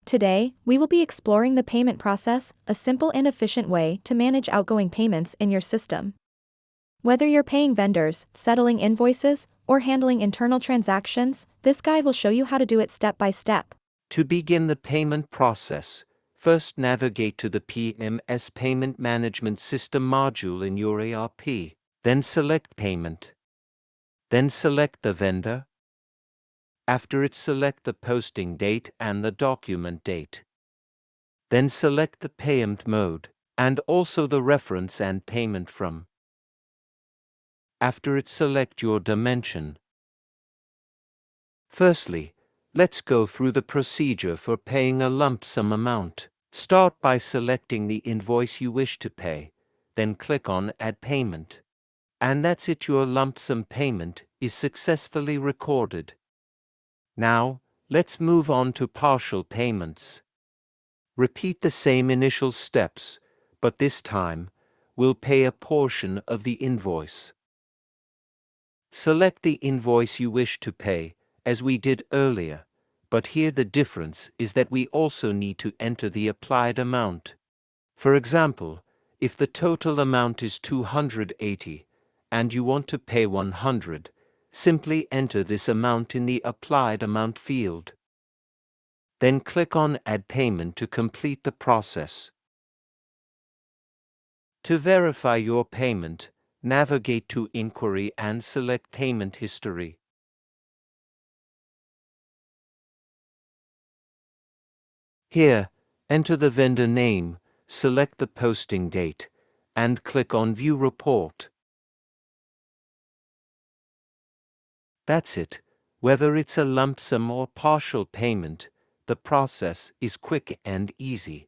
Today, we will be exploring the payment process, a simple and efficient way to manage outgoing payments in your system. Whether you're paying vendors, settling invoices, or handling internal transactions, this guide will show you how to do it step by step. To begin the payment process, first navigate to the PMS Payment Management System module in your ERP. Then select Payment. Then select the vendor. After it, select the posting date and the document date. Then select the payment mode, and also the reference and payment from. After it, select your dimension. Firstly, let's go through the procedure for paying a lump sum amount. Start by selecting the invoice you wish to pay, then click on Add Payment. And that's it, your lump sum payment is successfully recorded. Now, let's move on to partial payments. Repeat the same initial steps, but this time, we'll pay a portion of the invoice. Select the invoice you wish to pay, as we did earlier, but here the difference is that we also need to enter the applied amount. For example, if the total amount is 280 and you want to pay 100, simply enter this amount in the Applied Amount field. Then click on Add Payment to complete the process. To verify your payment, navigate to Inquiry and select Payment History. Here, enter the vendor name, select the posting date, and click on View Report. That's it. Whether it's a lump sum or partial payment, the process is quick and easy.